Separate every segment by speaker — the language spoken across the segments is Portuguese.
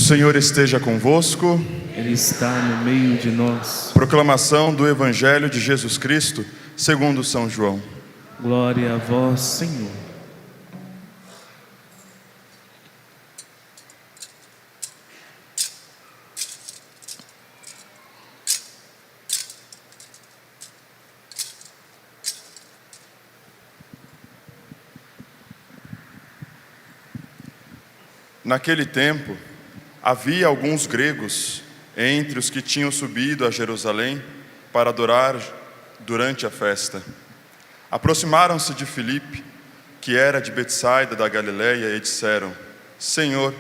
Speaker 1: Senhor esteja convosco.
Speaker 2: Ele está no meio de nós.
Speaker 1: Proclamação do Evangelho de Jesus Cristo, segundo São João.
Speaker 2: Glória a vós, Senhor.
Speaker 1: Naquele tempo, havia alguns gregos entre os que tinham subido a Jerusalém para adorar durante a festa. Aproximaram-se de Filipe, que era de Betsaida da Galileia, e disseram: Senhor,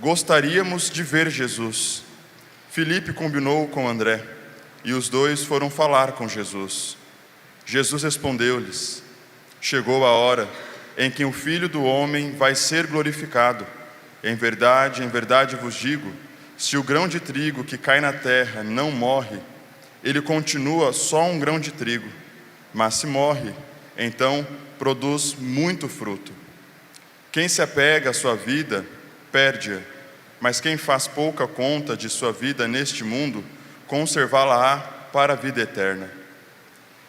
Speaker 1: gostaríamos de ver Jesus. Filipe combinou com André, e os dois foram falar com Jesus. Jesus respondeu-lhes: Chegou a hora em que o Filho do Homem vai ser glorificado. Em verdade vos digo, se o grão de trigo que cai na terra não morre, ele continua só um grão de trigo, mas se morre, então produz muito fruto. Quem se apega à sua vida, perde-a, mas quem faz pouca conta de sua vida neste mundo, conservá-la-á para a vida eterna.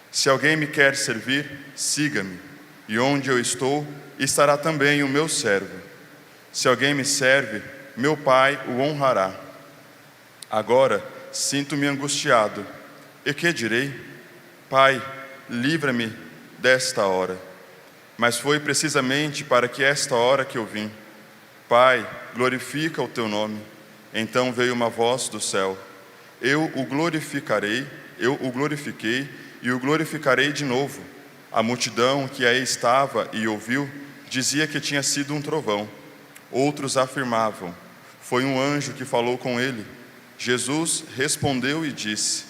Speaker 1: Se alguém me quer servir, siga-me, e onde eu estou, estará também o meu servo. Se alguém me serve, meu Pai o honrará. Agora sinto-me angustiado. E que direi? Pai, livra-me desta hora. Mas foi precisamente para que esta hora que eu vim. Pai, glorifica o teu nome. Então veio uma voz do céu: eu o glorifiquei e o glorificarei de novo. A multidão que aí estava e ouviu, dizia que tinha sido um trovão. Outros afirmavam: foi um anjo que falou com ele. Jesus respondeu e disse: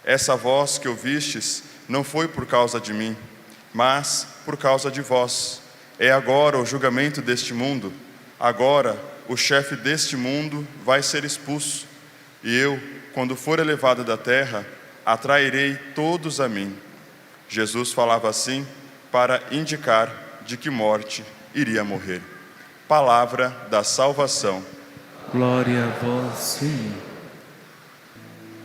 Speaker 1: essa voz que ouvistes não foi por causa de mim, mas por causa de vós. É agora o julgamento deste mundo. Agora o chefe deste mundo vai ser expulso. E eu, quando for elevado da terra, atrairei todos a mim. Jesus falava assim para indicar de que morte iria morrer. Palavra da salvação.
Speaker 2: Glória a vós, Senhor.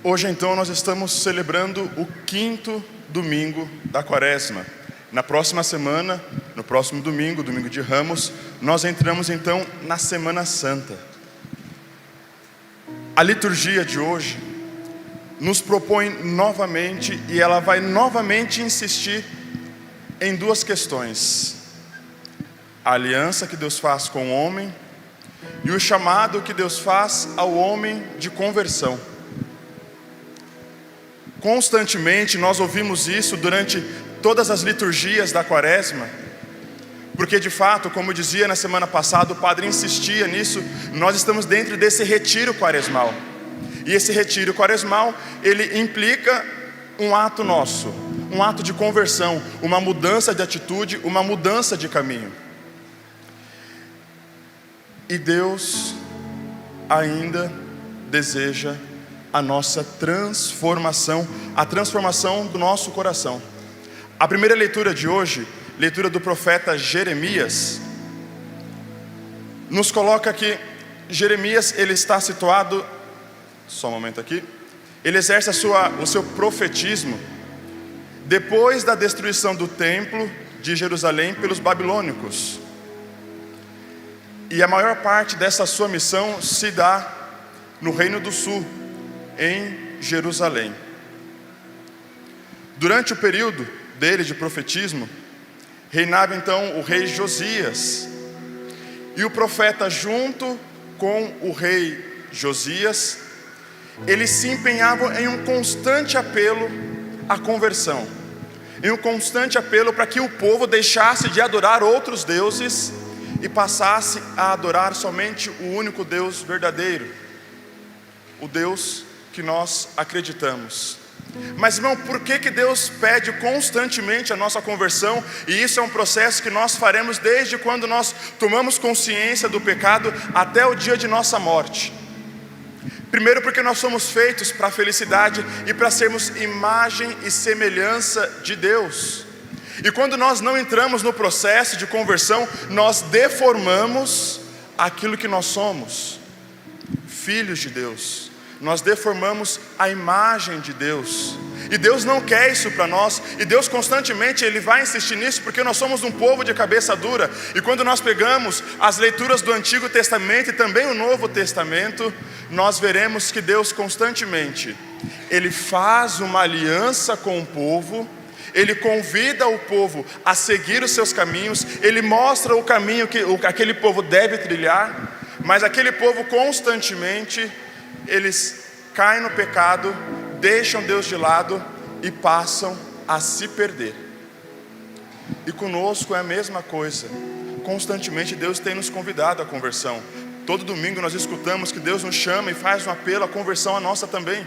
Speaker 1: Hoje então nós estamos celebrando o 5º domingo da Quaresma. Na próxima semana, no próximo domingo, domingo de Ramos, nós entramos então na Semana Santa. A liturgia de hoje nos propõe novamente, e ela vai novamente insistir em duas questões: a aliança que Deus faz com o homem e o chamado que Deus faz ao homem de conversão. Constantemente nós ouvimos isso durante todas as liturgias da Quaresma, porque de fato, como eu dizia na semana passada, o padre insistia nisso, nós estamos dentro desse retiro quaresmal. E esse retiro quaresmal, ele implica um ato nosso, um ato de conversão, uma mudança de atitude, uma mudança de caminho. E Deus ainda deseja a nossa transformação, a transformação do nosso coração. A primeira leitura de hoje, leitura do profeta Jeremias, nos coloca que Jeremias, ele está situado, só um momento aqui, ele exerce o seu profetismo depois da destruição do templo de Jerusalém pelos babilônicos. E a maior parte dessa sua missão se dá no Reino do Sul, em Jerusalém. Durante o período dele de profetismo, reinava então o rei Josias. E o profeta, junto com o rei Josias, eles se empenhavam em um constante apelo à conversão, em um constante apelo para que o povo deixasse de adorar outros deuses e passasse a adorar somente o único Deus verdadeiro, o Deus que nós acreditamos. Mas irmão, por que Deus pede constantemente a nossa conversão? E isso é um processo que nós faremos desde quando nós tomamos consciência do pecado até o dia de nossa morte. Primeiro, porque nós somos feitos para a felicidade e para sermos imagem e semelhança de Deus. E quando nós não entramos no processo de conversão, nós deformamos aquilo que nós somos. filhos de Deus. Nós deformamos a imagem de Deus. E Deus não quer isso para nós. E Deus constantemente Ele vai insistir nisso, porque nós somos um povo de cabeça dura. E quando nós pegamos as leituras do Antigo Testamento e também o Novo Testamento, nós veremos que Deus constantemente Ele faz uma aliança com o povo. Ele convida o povo a seguir os seus caminhos. Ele mostra o caminho que aquele povo deve trilhar. Mas aquele povo constantemente, eles caem no pecado, deixam Deus de lado e passam a se perder. E conosco é a mesma coisa. Constantemente Deus tem nos convidado à conversão. Todo domingo nós escutamos que Deus nos chama e faz um apelo à conversão a nossa também.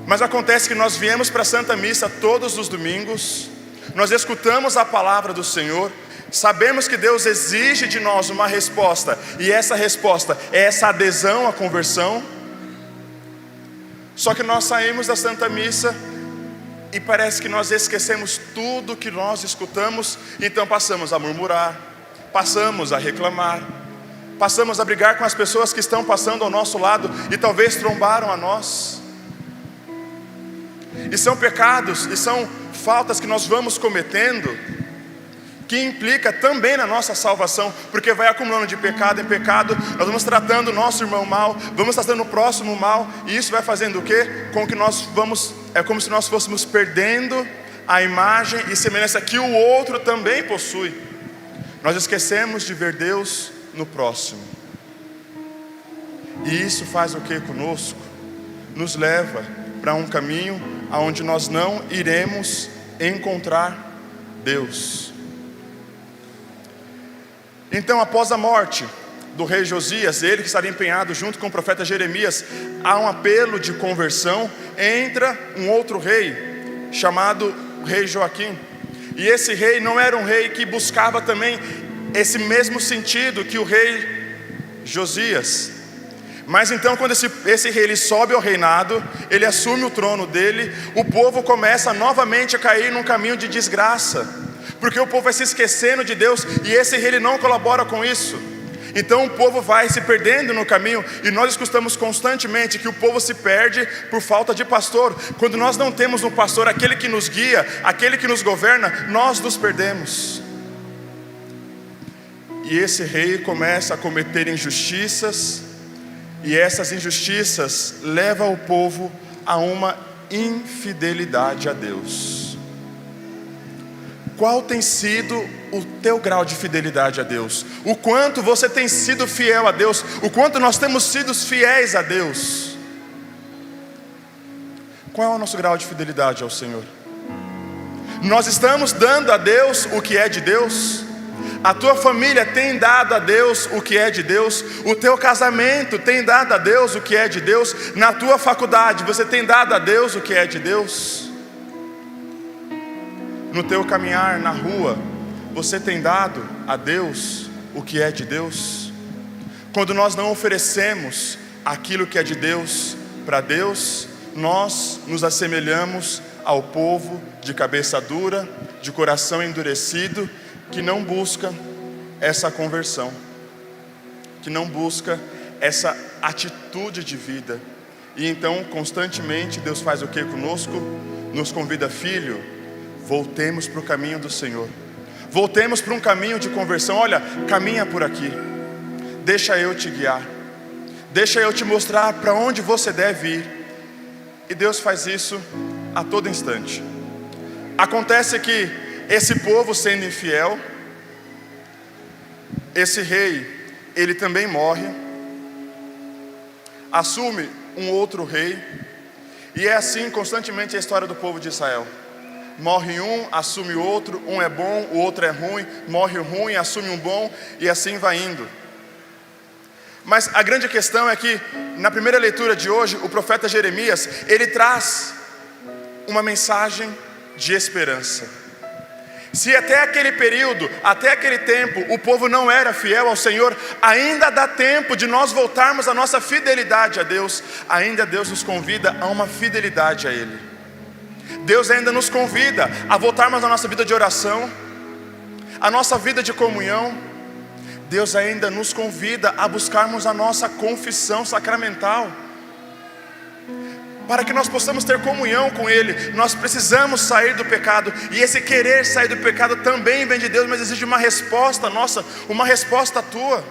Speaker 1: Mas acontece que nós viemos para a Santa Missa todos os domingos, nós escutamos a palavra do Senhor, sabemos que Deus exige de nós uma resposta, e essa resposta é essa adesão à conversão. Só que nós saímos da Santa Missa e parece que nós esquecemos tudo que nós escutamos, então passamos a murmurar, passamos a reclamar, passamos a brigar com as pessoas que estão passando ao nosso lado e talvez trombaram a nós. E são pecados, e são faltas que nós vamos cometendo, que implica também na nossa salvação, porque vai acumulando de pecado em pecado, nós vamos tratando o nosso irmão mal, vamos tratando o próximo mal, e isso vai fazendo o quê? Com que nós vamos, é como se nós fôssemos perdendo a imagem e semelhança que o outro também possui. Nós esquecemos de ver Deus no próximo. E isso faz o que conosco? Nos leva para um caminho aonde nós não iremos encontrar Deus. Então, após a morte do rei Josias, ele que estaria empenhado junto com o profeta Jeremias a um apelo de conversão, entra um outro rei chamado rei Joaquim. E esse rei não era um rei que buscava também esse mesmo sentido que o rei Josias. Mas então, quando esse rei ele sobe ao reinado, ele assume o trono dele, o povo começa novamente a cair num caminho de desgraça, porque o povo vai se esquecendo de Deus, e esse rei ele não colabora com isso. Então o povo vai se perdendo no caminho, e nós escutamos constantemente que o povo se perde por falta de pastor. Quando nós não temos um pastor, aquele que nos guia, aquele que nos governa, nós nos perdemos. E esse rei começa a cometer injustiças, e essas injustiças levam o povo a uma infidelidade a Deus. Qual tem sido o teu grau de fidelidade a Deus? O quanto você tem sido fiel a Deus? O quanto nós temos sido fiéis a Deus? Qual é o nosso grau de fidelidade ao Senhor? Nós estamos dando a Deus o que é de Deus? A tua família tem dado a Deus o que é de Deus? O teu casamento tem dado a Deus o que é de Deus? Na tua faculdade você tem dado a Deus o que é de Deus? No teu caminhar na rua você tem dado a Deus o que é de Deus? Quando nós não oferecemos aquilo que é de Deus para Deus, nós nos assemelhamos ao povo de cabeça dura, de coração endurecido, que não busca essa conversão, que não busca essa atitude de vida. E então constantemente Deus faz o que conosco? Nos convida: filho, voltemos para o caminho do Senhor, voltemos para um caminho de conversão. Olha, caminha por aqui, deixa eu te guiar, deixa eu te mostrar para onde você deve ir. E Deus faz isso a todo instante. Acontece que esse povo sendo infiel, esse rei, ele também morre, assume um outro rei, e é assim constantemente a história do povo de Israel. Morre um, assume outro, um é bom, o outro é ruim, morre o ruim, assume um bom, e assim vai indo. Mas a grande questão é que, na primeira leitura de hoje, o profeta Jeremias, ele traz uma mensagem de esperança. Se até aquele período, até aquele tempo, o povo não era fiel ao Senhor, ainda dá tempo de nós voltarmos a nossa fidelidade a Deus. Ainda Deus nos convida a uma fidelidade a Ele. Deus ainda nos convida a voltarmos à nossa vida de oração, a nossa vida de comunhão. Deus ainda nos convida a buscarmos a nossa confissão sacramental. Para que nós possamos ter comunhão com Ele, nós precisamos sair do pecado. E esse querer sair do pecado também vem de Deus, mas exige uma resposta nossa, uma resposta tua.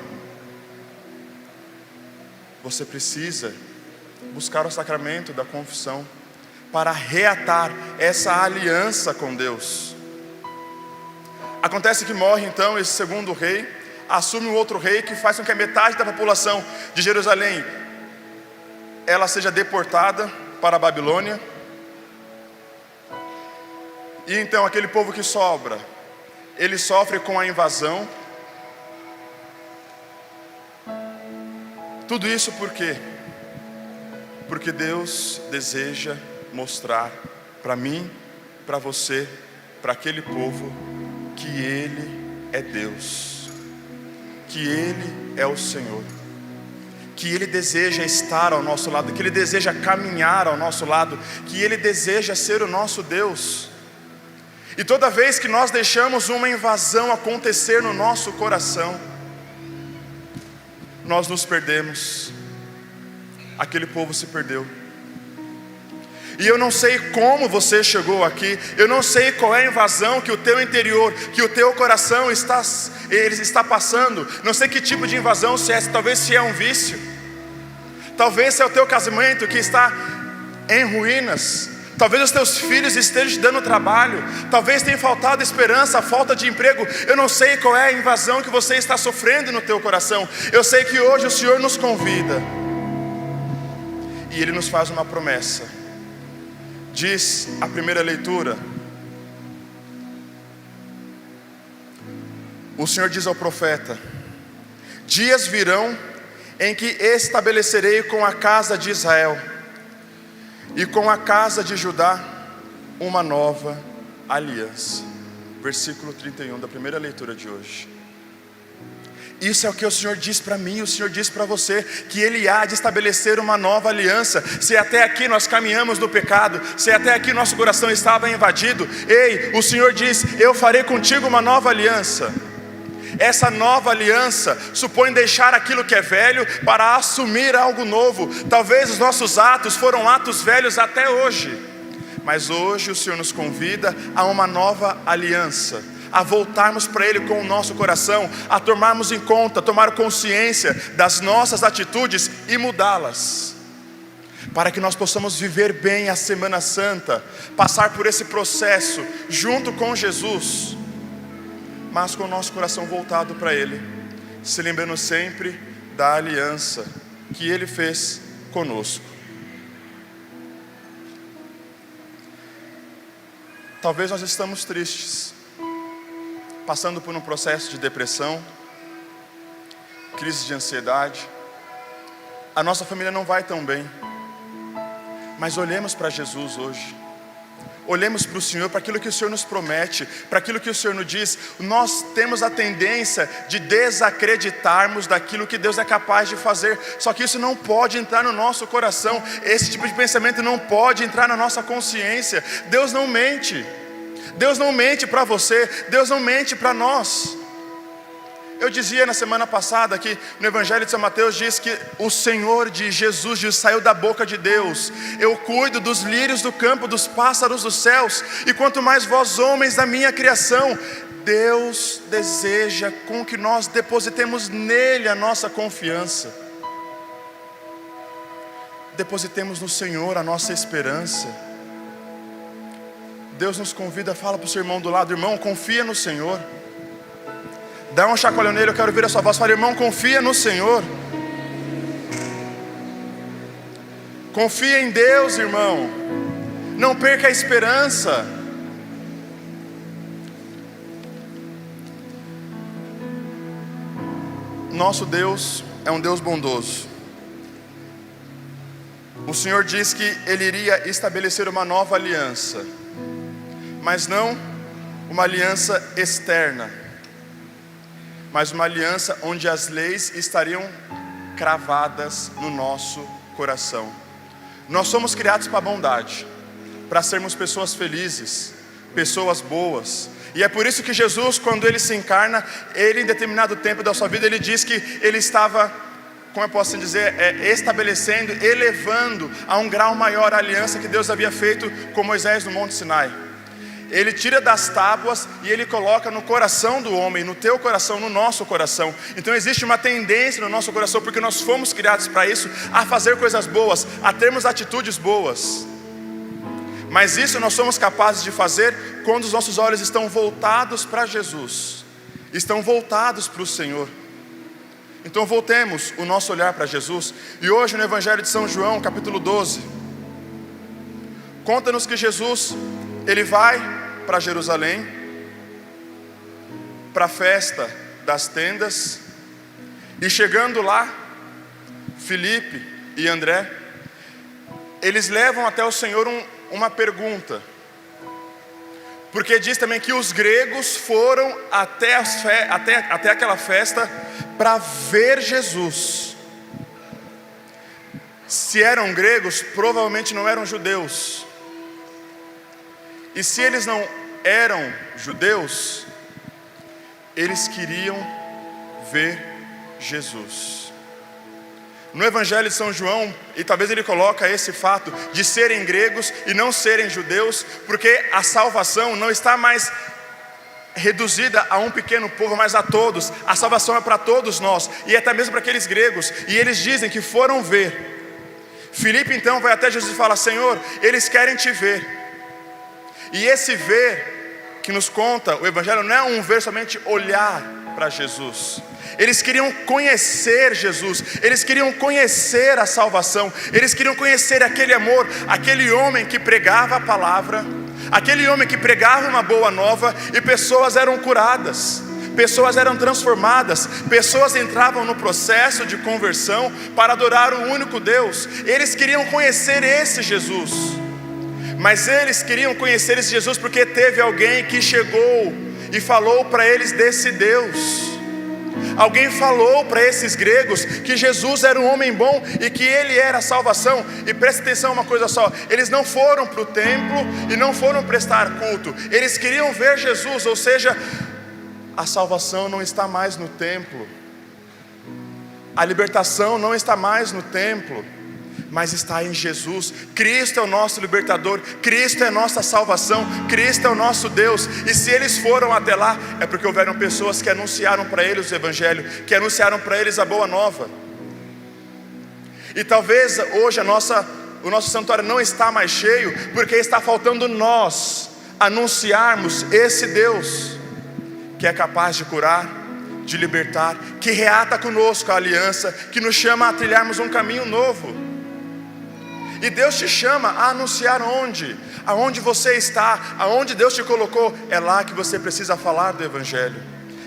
Speaker 1: Você precisa buscar o sacramento da confissão para reatar essa aliança com Deus. Acontece que morre então esse segundo rei, assume um outro rei que faz com que a metade da população de Jerusalém ela seja deportada para a Babilônia. E então aquele povo que sobra, ele sofre com a invasão. Tudo isso por quê? Porque Deus deseja mostrar para mim, para você, para aquele povo, que Ele é Deus, que Ele é o Senhor, que Ele deseja estar ao nosso lado, que Ele deseja caminhar ao nosso lado, que Ele deseja ser o nosso Deus. E toda vez que nós deixamos uma invasão acontecer no nosso coração, nós nos perdemos. Aquele povo se perdeu. E eu não sei como você chegou aqui, eu não sei qual é a invasão que o teu interior, que o teu coração está passando. Não sei que tipo de invasão, talvez se é um vício, talvez se é o teu casamento que está em ruínas, talvez os teus filhos estejam te dando trabalho, talvez tenha faltado esperança, falta de emprego. Eu não sei qual é a invasão que você está sofrendo no teu coração. Eu sei que hoje o Senhor nos convida e Ele nos faz uma promessa. Diz a primeira leitura: o Senhor diz ao profeta: dias virão em que estabelecerei com a casa de Israel e com a casa de Judá uma nova aliança. Versículo 31 da primeira leitura de hoje. Isso é o que o Senhor diz para mim, o Senhor diz para você, que Ele há de estabelecer uma nova aliança. Se até aqui nós caminhamos no pecado, se até aqui nosso coração estava invadido, ei, o Senhor diz: eu farei contigo uma nova aliança. Essa nova aliança supõe deixar aquilo que é velho para assumir algo novo. Talvez os nossos atos foram atos velhos até hoje, mas hoje o Senhor nos convida a uma nova aliança, a voltarmos para Ele com o nosso coração, a tomarmos em conta, tomar consciência das nossas atitudes e mudá-las, para que nós possamos viver bem a Semana Santa, passar por esse processo junto com Jesus, mas com o nosso coração voltado para Ele, se lembrando sempre da aliança que Ele fez conosco. Talvez nós estamos tristes, passando por um processo de depressão, crise de ansiedade. A nossa família não vai tão bem, mas olhemos para Jesus hoje. Olhemos para o Senhor, para aquilo que o Senhor nos promete, para aquilo que o Senhor nos diz. Nós temos a tendência de desacreditarmos daquilo que Deus é capaz de fazer. Só que isso não pode entrar no nosso coração. Esse tipo de pensamento não pode entrar na nossa consciência. Deus não mente. Deus não mente para você. Deus não mente para nós. Eu dizia na semana passada que no Evangelho de São Mateus diz que o Senhor de Jesus diz, saiu da boca de Deus: eu cuido dos lírios do campo, dos pássaros dos céus, e quanto mais vós homens da minha criação. Deus deseja com que nós depositemos nele a nossa confiança, depositemos no Senhor a nossa esperança. Deus nos convida, fala para o seu irmão do lado: irmão, confia no Senhor. Dá um chacoalhão nele, eu quero ouvir a sua voz. Fala: irmão, confia no Senhor. Confia em Deus, irmão. Não perca a esperança. Nosso Deus é um Deus bondoso. O Senhor diz que Ele iria estabelecer uma nova aliança, mas não uma aliança externa, mas uma aliança onde as leis estariam cravadas no nosso coração. Nós somos criados para a bondade, para sermos pessoas felizes, pessoas boas. E é por isso que Jesus, quando Ele se encarna, Ele em determinado tempo da sua vida, Ele diz que Ele estava, como eu posso dizer, estabelecendo, elevando a um grau maior a aliança que Deus havia feito com Moisés no Monte Sinai. Ele tira das tábuas e Ele coloca no coração do homem, no teu coração, no nosso coração. Então existe uma tendência no nosso coração, porque nós fomos criados para isso, a fazer coisas boas, a termos atitudes boas. Mas isso nós somos capazes de fazer quando os nossos olhos estão voltados para Jesus, estão voltados para o Senhor. Então voltemos o nosso olhar para Jesus. E hoje no Evangelho de São João, capítulo 12, conta-nos que Jesus, Ele vai para Jerusalém, para a festa das tendas, e chegando lá, Filipe e André, eles levam até o Senhor uma pergunta, porque diz também que os gregos foram até aquela festa para ver Jesus. Se eram gregos, provavelmente não eram judeus. E se eles não eram judeus, eles queriam ver Jesus. No Evangelho de São João, e talvez ele coloca esse fato de serem gregos e não serem judeus, porque a salvação não está mais reduzida a um pequeno povo, mas a todos. A salvação é para todos nós, e até mesmo para aqueles gregos. E eles dizem que foram ver. Filipe então vai até Jesus e fala: Senhor, eles querem te ver. E esse ver que nos conta o Evangelho não é um ver somente olhar para Jesus. Eles queriam conhecer Jesus, eles queriam conhecer a salvação, eles queriam conhecer aquele amor, aquele homem que pregava a palavra, aquele homem que pregava uma boa nova, e pessoas eram curadas, pessoas eram transformadas, pessoas entravam no processo de conversão para adorar o único Deus. Eles queriam conhecer esse Jesus. Mas eles queriam conhecer esse Jesus porque teve alguém que chegou e falou para eles desse Deus. Alguém falou para esses gregos que Jesus era um homem bom e que Ele era a salvação. E preste atenção uma coisa só: eles não foram para o templo e não foram prestar culto. Eles queriam ver Jesus, ou seja, a salvação não está mais no templo, a libertação não está mais no templo, mas está em Jesus. Cristo é o nosso libertador, Cristo é a nossa salvação, Cristo é o nosso Deus. E se eles foram até lá, é porque houveram pessoas que anunciaram para eles o Evangelho, que anunciaram para eles a boa nova. E talvez hoje o nosso santuário não está mais cheio, porque está faltando nós anunciarmos esse Deus, que é capaz de curar, de libertar, que reata conosco a aliança, que nos chama a trilharmos um caminho novo. E Deus te chama a anunciar onde? Aonde você está, aonde Deus te colocou. É lá que você precisa falar do Evangelho,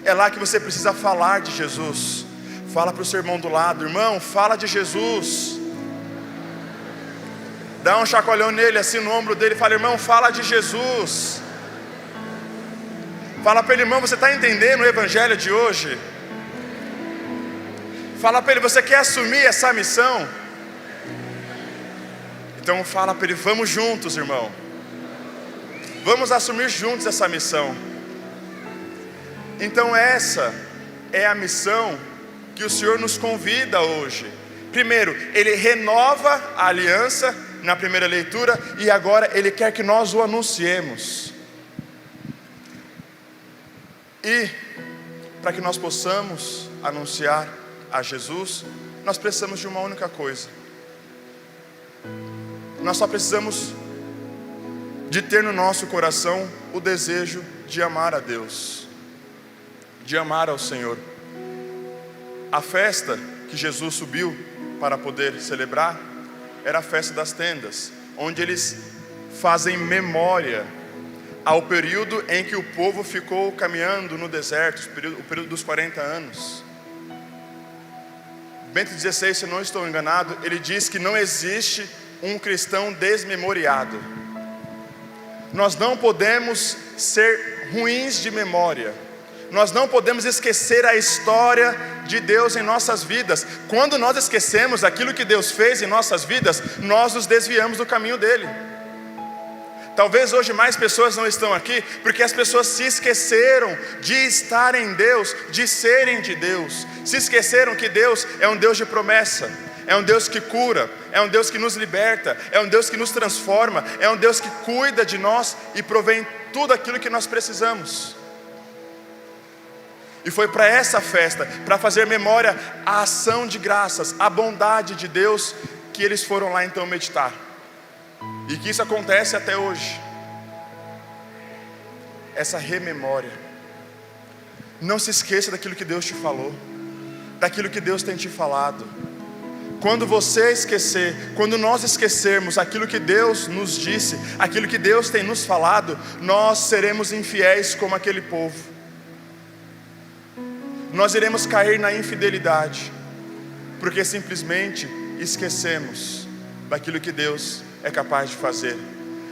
Speaker 1: é lá que você precisa falar de Jesus. Fala para o seu irmão do lado: irmão, fala de Jesus. Dá um chacoalhão nele, assim no ombro dele, e fala: irmão, fala de Jesus. Fala para ele: irmão, você está entendendo o Evangelho de hoje? Fala para ele: você quer assumir essa missão? Então fala para ele: vamos juntos, irmão, vamos assumir juntos essa missão. Então essa é a missão que o Senhor nos convida hoje. Primeiro, Ele renova a aliança na primeira leitura, e agora Ele quer que nós o anunciemos. E para que nós possamos anunciar a Jesus, nós precisamos de uma única coisa. Nós só precisamos de ter no nosso coração o desejo de amar a Deus, de amar ao Senhor. A festa que Jesus subiu para poder celebrar era a festa das tendas, onde eles fazem memória ao período em que o povo ficou caminhando no deserto, o período dos 40 anos. Bento XVI, se não estou enganado, ele diz que não existe um cristão desmemoriado. Nós não podemos ser ruins de memória, nós não podemos esquecer a história de Deus em nossas vidas. Quando nós esquecemos aquilo que Deus fez em nossas vidas, nós nos desviamos do caminho dele. Talvez hoje mais pessoas não estão aqui porque as pessoas se esqueceram de estar em Deus, de serem de Deus. Se esqueceram que Deus é um Deus de promessa, é um Deus que cura, é um Deus que nos liberta, é um Deus que nos transforma, é um Deus que cuida de nós e provém tudo aquilo que nós precisamos. E foi para essa festa, para fazer memória à ação de graças, à bondade de Deus, que eles foram lá então meditar. E que isso acontece até hoje. Essa rememória. Não se esqueça daquilo que Deus te falou, daquilo que Deus tem te falado. Quando você esquecer, quando nós esquecermos aquilo que Deus nos disse, aquilo que Deus tem nos falado, nós seremos infiéis como aquele povo. Nós iremos cair na infidelidade, porque simplesmente esquecemos daquilo que Deus é capaz de fazer.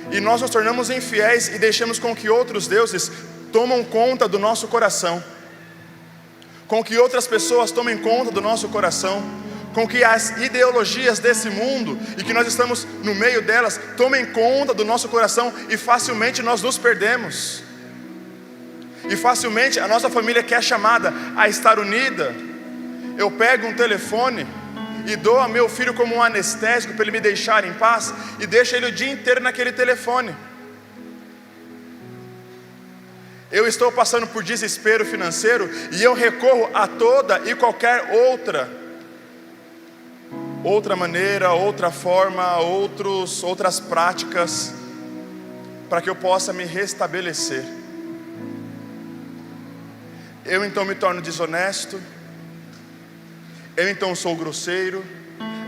Speaker 1: E nós nos tornamos infiéis e deixamos com que outros deuses tomam conta do nosso coração, com que outras pessoas tomem conta do nosso coração, com que as ideologias desse mundo, e que nós estamos no meio delas, tomem conta do nosso coração, e facilmente nós nos perdemos. E facilmente a nossa família, que é chamada a estar unida, eu pego um telefone e dou a meu filho como um anestésico para ele me deixar em paz, e deixo ele o dia inteiro naquele telefone. Eu estou passando por desespero financeiro e eu recorro a toda e qualquer outra maneira, outra forma, outras práticas, para que eu possa me restabelecer. Eu então me torno desonesto, eu então sou grosseiro,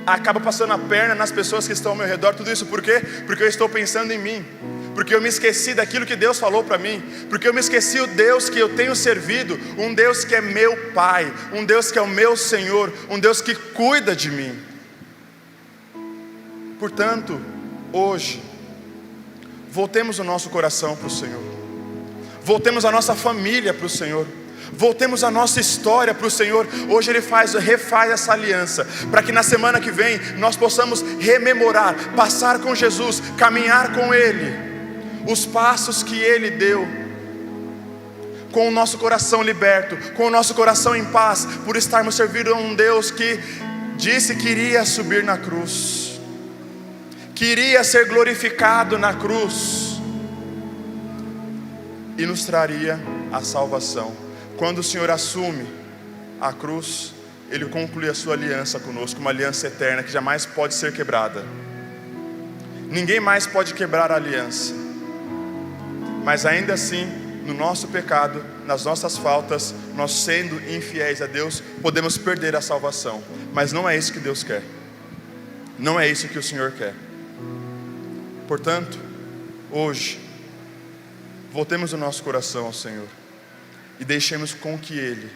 Speaker 1: acabo passando a perna nas pessoas que estão ao meu redor. Tudo isso por quê? Porque eu estou pensando em mim, porque eu me esqueci daquilo que Deus falou para mim, porque eu me esqueci o Deus que eu tenho servido, um Deus que é meu Pai, um Deus que é o meu Senhor, um Deus que cuida de mim. Portanto, hoje, voltemos o nosso coração para o Senhor, voltemos a nossa família para o Senhor, voltemos a nossa história para o Senhor. Hoje Ele refaz essa aliança, para que na semana que vem nós possamos rememorar, passar com Jesus, caminhar com Ele, os passos que Ele deu, com o nosso coração liberto, com o nosso coração em paz, por estarmos servindo a um Deus que disse que iria subir na cruz, que iria ser glorificado na cruz, e nos traria a salvação. Quando o Senhor assume a cruz, Ele conclui a sua aliança conosco, uma aliança eterna que jamais pode ser quebrada. Ninguém mais pode quebrar a aliança. Mas ainda assim, no nosso pecado, nas nossas faltas, nós sendo infiéis a Deus, podemos perder a salvação. Mas não é isso que Deus quer. Não é isso que o Senhor quer. Portanto, hoje, voltemos o nosso coração ao Senhor e deixemos com que Ele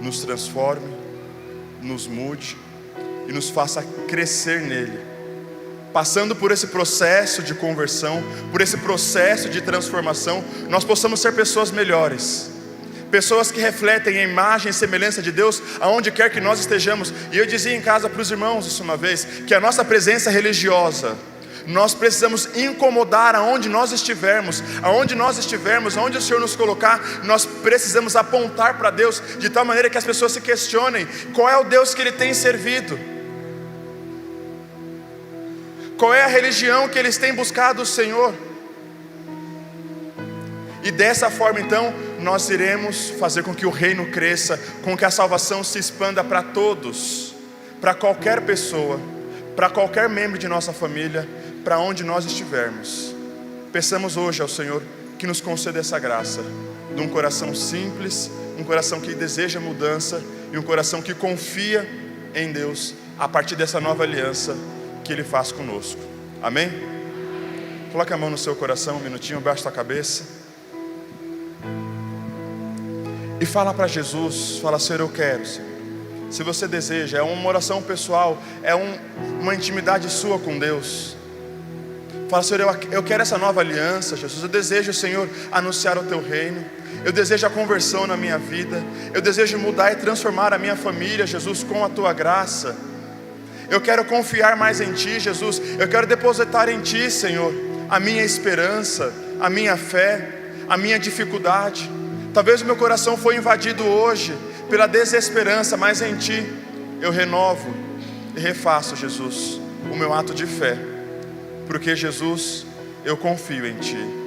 Speaker 1: nos transforme, nos mude e nos faça crescer nele. Passando por esse processo de conversão, por esse processo de transformação, nós possamos ser pessoas melhores, pessoas que refletem a imagem e semelhança de Deus aonde quer que nós estejamos. E eu dizia em casa para os irmãos isso uma vez, que a nossa presença religiosa, nós precisamos incomodar aonde nós estivermos, aonde o Senhor nos colocar, nós precisamos apontar para Deus, de tal maneira que as pessoas se questionem, qual é o Deus que Ele tem servido? Qual é a religião que eles têm buscado o Senhor? E dessa forma então, nós iremos fazer com que o reino cresça, com que a salvação se expanda para todos, para qualquer pessoa, para qualquer membro de nossa família, para onde nós estivermos. Peçamos hoje ao Senhor que nos conceda essa graça, de um coração simples, um coração que deseja mudança e um coração que confia em Deus, a partir dessa nova aliança que Ele faz conosco. Amém? Coloque a mão no seu coração, um minutinho, baixa a cabeça e fala para Jesus, fala: Senhor, eu quero, Senhor. Se você deseja, é uma oração pessoal, é uma intimidade sua com Deus. Fala: Senhor, eu quero essa nova aliança, Jesus. Eu desejo, Senhor, anunciar o Teu reino. Eu desejo a conversão na minha vida. Eu desejo mudar e transformar a minha família, Jesus, com a Tua graça. Eu quero confiar mais em Ti, Jesus. Eu quero depositar em Ti, Senhor, a minha esperança, a minha fé, a minha dificuldade. Talvez o meu coração foi invadido hoje pela desesperança, mas em Ti eu renovo e refaço, Jesus, o meu ato de fé, porque, Jesus, eu confio em Ti.